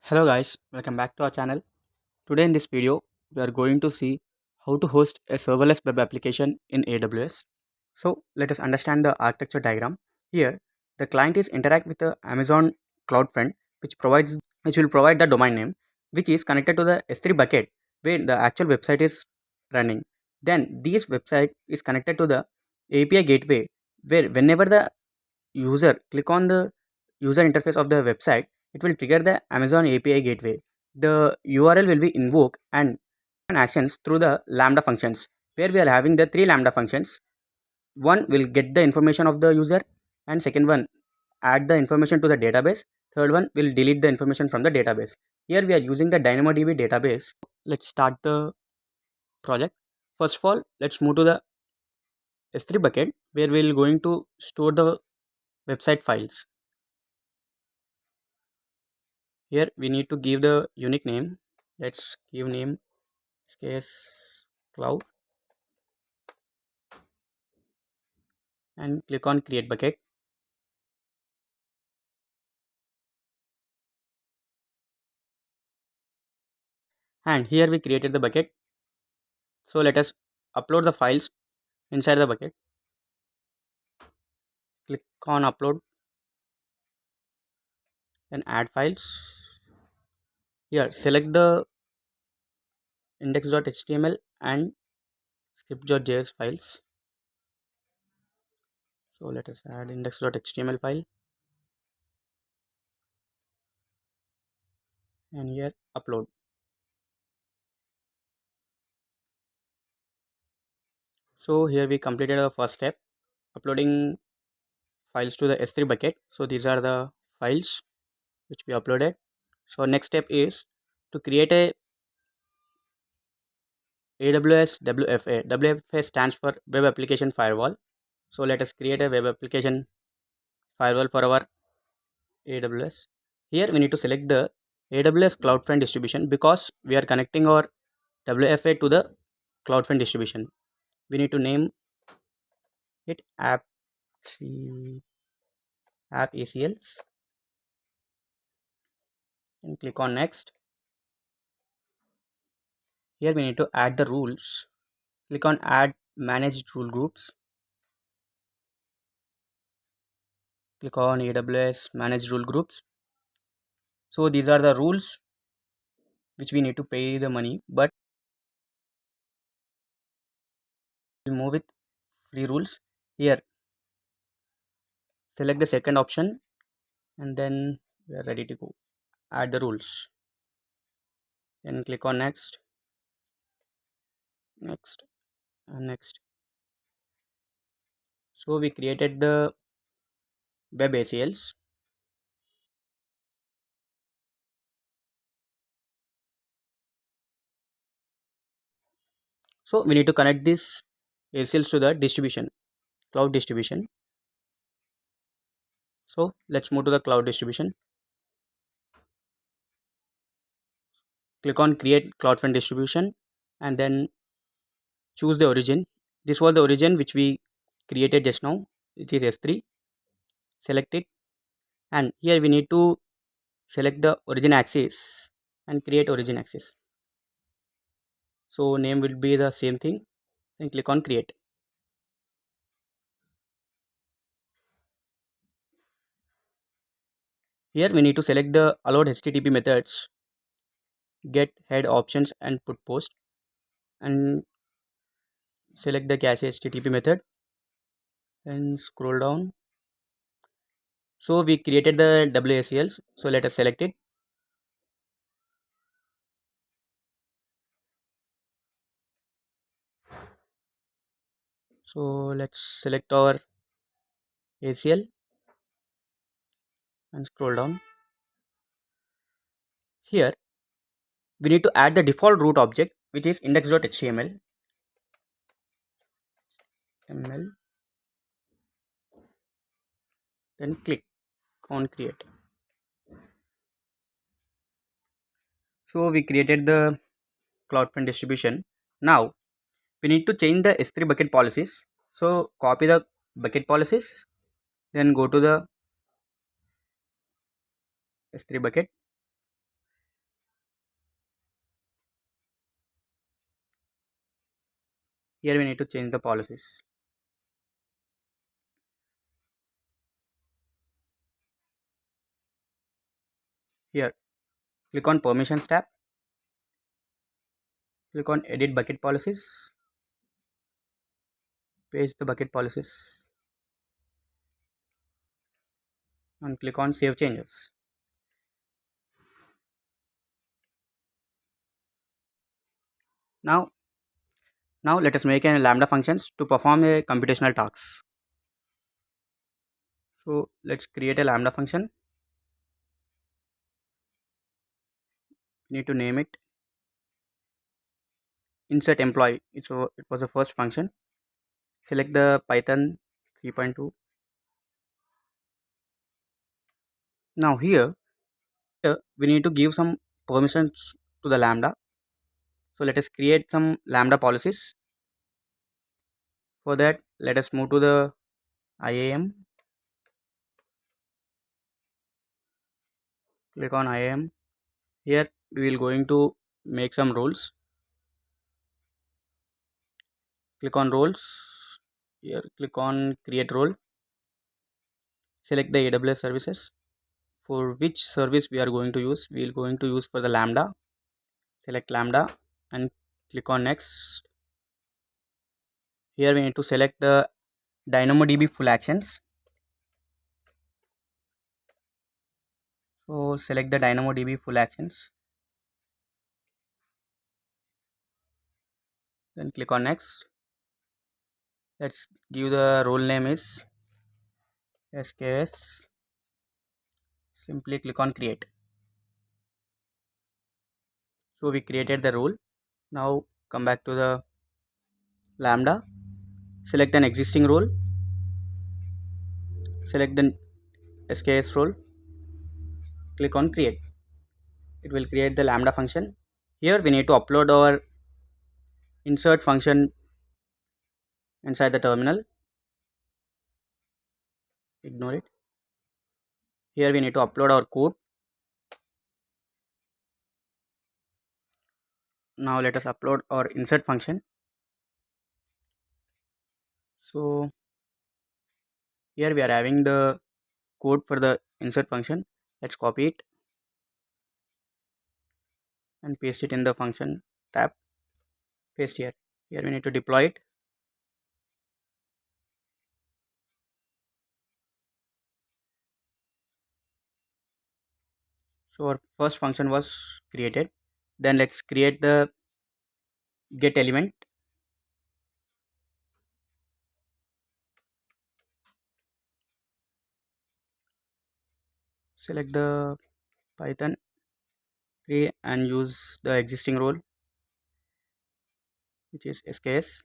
Hello guys, welcome back to our channel. Today in this video, we are going to see how to host a serverless web application in AWS. So let us understand the architecture diagram. Here, the client is interact with the Amazon CloudFront, which will provide the domain name, which is connected to the S3 bucket where the actual website is running. Then this website is connected to the API gateway, where whenever the user click on the user interface of the website, it will trigger the Amazon API gateway. The URL will be invoked and actions through the lambda functions, where we are having the three lambda functions. One will get the information of the user, and second one add the information to the database. Third one will delete the information from the database. Here we are using the DynamoDB database. Let's start the project. First of all, let's move to the S3 bucket where we will going to store the website files. Here we need to give the unique name. Let's give name sks-cloud and click on create bucket. And here we created the bucket. So let us upload the files inside the bucket. Click on upload, then add files. Here select the index.html and script.js files. So let us add index.html file and here upload. So here we completed the first step, uploading files to the S3 bucket. So these are the files which we uploaded. So next step is to create a AWS WFA. WFA stands for Web Application Firewall. So let us create a web application firewall for our AWS. Here we need to select the AWS CloudFront distribution because we are connecting our WFA to the CloudFront distribution. We need to name it app ACLs and click on next. Here we need to add the rules. Click on add managed rule groups. Click on AWS managed rule groups. So these are the rules which we need to pay the money, but we'll move with free rules. Here select the second option and then we are ready to go. Add the rules, then click on next, next and next. So we created the web ACLs. So we need to connect this ACLs to the distribution, cloud distribution. So let's move to the cloud distribution. Click on create CloudFront distribution and then choose the origin. This was the origin which we created just now, which is S3. Select it, and here we need to select the origin axis and create origin axis. So name will be the same thing, then click on create. Here we need to select the allowed HTTP methods, get head options and put post, and select the cache HTTP method and scroll down. So we created the WACLs, so let us select it. So let's select our ACL and scroll down. Here we need to add the default root object, which is index.html. Then click on create. So we created the CloudFront distribution. Now we need to change the S3 bucket policies. So copy the bucket policies, then go to the S3 bucket, Here we need to change the policies. Here, click on Permissions tab, click on Edit Bucket Policies, paste the bucket policies, and click on Save Changes. Now, let us make a lambda functions to perform a computational task. So let's create a lambda function. We need to name it insert employee. It was the first function. Select the Python 3.2. Now here we need to give some permissions to the lambda. So let us create some lambda policies. For that, let us move to the IAM. Click on IAM. Here we will going to make some rules. Click on roles. Here click on create role. Select the AWS services. For which service we are going to use, we are going to use for the lambda. Select lambda and click on next. Here we need to select the DynamoDB full actions. So select the DynamoDB full actions, then click on next. Let's give the role name is SKS. Simply click on create. So we created the role. Now come back to the lambda, select an existing role, select the SKS role, click on create. It will create the lambda function. Here we need to upload our insert function inside the terminal. Ignore it. Here we need to upload our code. Now let us upload our insert function. So here we are having the code for the insert function. Let's copy it and paste it in the function tab. Paste here. Here we need to deploy it. So our first function was created. Then let's create the get element. Select the Python 3 and use the existing role, which is SKS.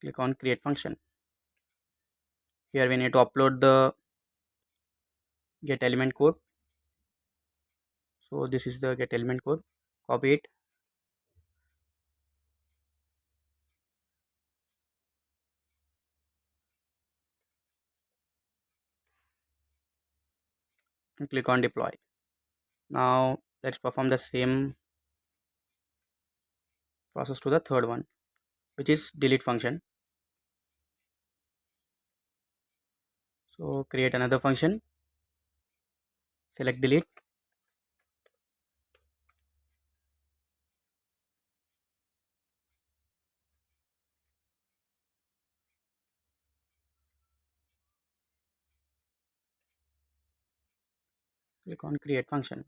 Click on create function. Here we need to upload the get element code. So this is the get element code. Copy it. And click on deploy. Now let's perform the same process to the third one, which is delete function. So create another function, select delete, click on create function.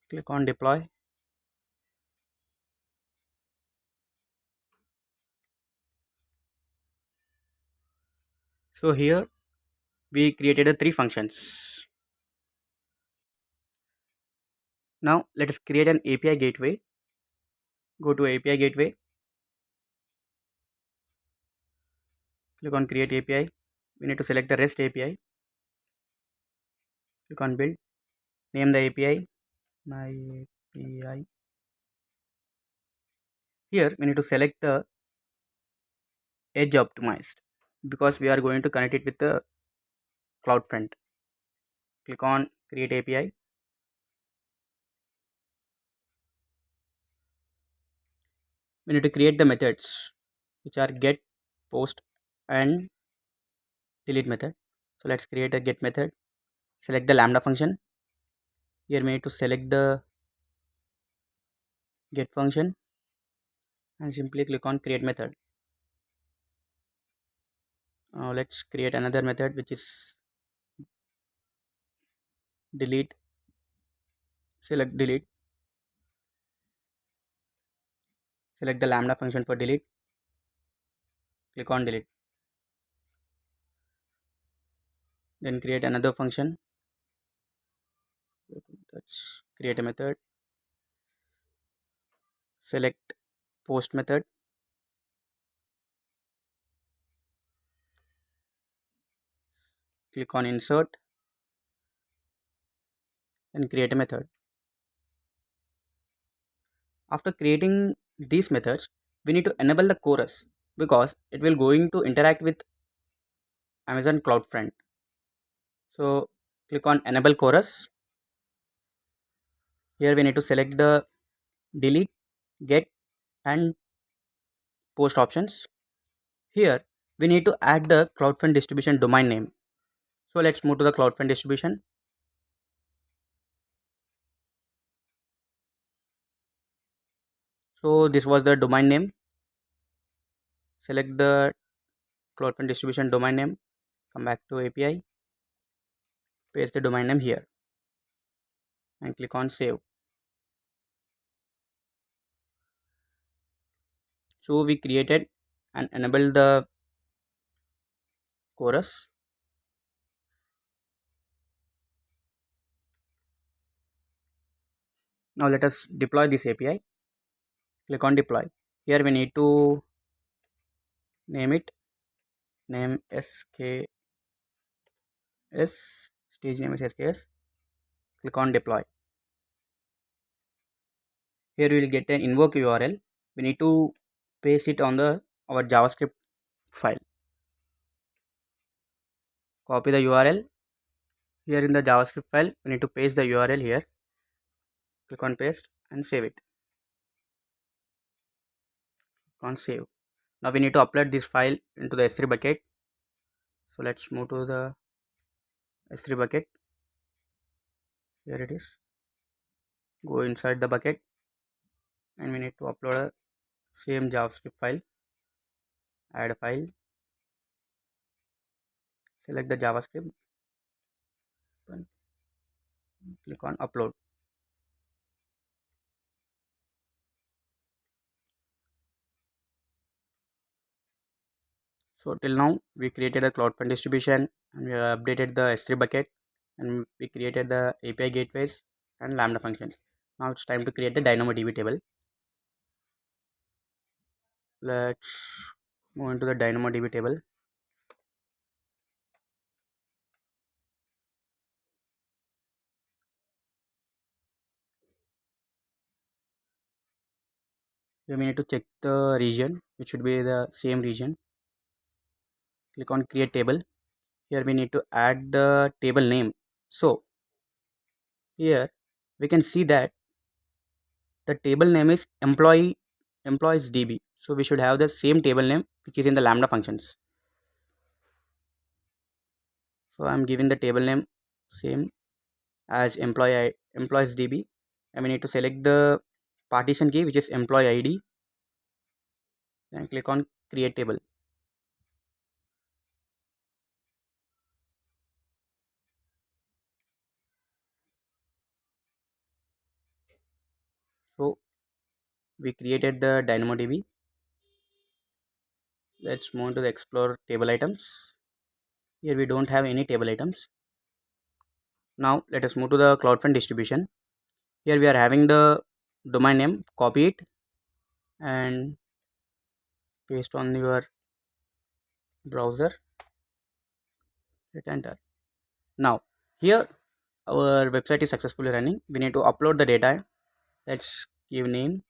Click on deploy. So here we created a 3 functions. Now let us create an API gateway. Go to API gateway, click on create API. We need to select the REST API. Click on build, name the API my API Here we need to select the edge optimized because we are going to connect it with the CloudFront. Click on create API. We need to create the methods which are get, post and delete method. So let's create a get method. Select the lambda function. Here we need to select the get function and simply click on create method. Now let's create another method which is delete. Select delete. Select the lambda function for delete. Click on delete. Then create another function. Let's create a method. Select post method. Click on insert and create a method. After creating these methods, we need to enable the chorus because it will going to interact with Amazon CloudFront. So click on enable chorus. Here we need to select the delete, get and post options. Here we need to add the CloudFront distribution domain name. So let's move to the CloudFront distribution. So this was the domain name. Select the CloudFront distribution domain name. Come back to API. Paste the domain name here and click on save. So we created and enabled the chorus. Now let us deploy this API. Click on deploy. Here we need to name it. Name SKS. Stage name is SKS. Click on deploy. Here we will get an invoke URL. We need to paste it on the our JavaScript file. Copy the URL. Here in the JavaScript file, we need to paste the URL here. Click on paste and save it. Click on save. Now we need to upload this file into the S3 bucket. So let's move to the S3 bucket. Here it is. Go inside the bucket and we need to upload a same JavaScript file. Add a file. Select the JavaScript. Click on upload. So till now we created a CloudFront distribution and we have updated the S3 bucket and we created the API gateways and Lambda functions. Now it's time to create the DynamoDB table. Let's move into the DynamoDB table. Here we need to check the region, which should be the same region. Click on create table. Here we need to add the table name. So here we can see that the table name is employees DB. So we should have the same table name which is in the Lambda functions. So I'm giving the table name same as employees DB, and we need to select the partition key which is employee ID and click on create table. So we created the DynamoDB. Let's move to the explore table items. Here we don't have any table items. Now let us move to the CloudFront distribution. Here we are having the domain name. Copy it and paste on your browser. Hit enter. Now here our website is successfully running. We need to upload the data. Let's give name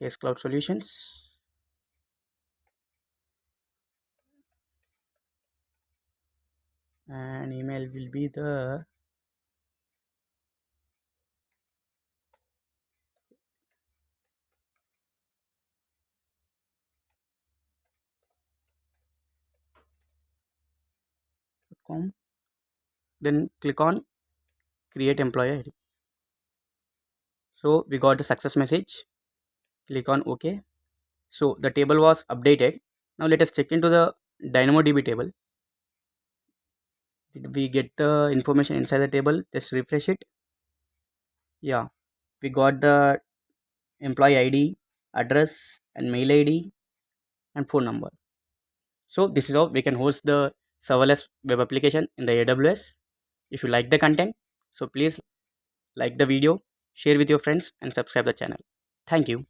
sks-cloudsolutions, and email will be the com. Then click on create employee ID. So we got the success message. Click on OK. So the table was updated. Now let us check into the DynamoDB table. Did we get the information inside the table? Just refresh it. Yeah, we got the employee ID, address, and mail ID and phone number. So this is how we can host the serverless web application in the AWS. If you like the content, so please like the video, share with your friends, and subscribe the channel. Thank you.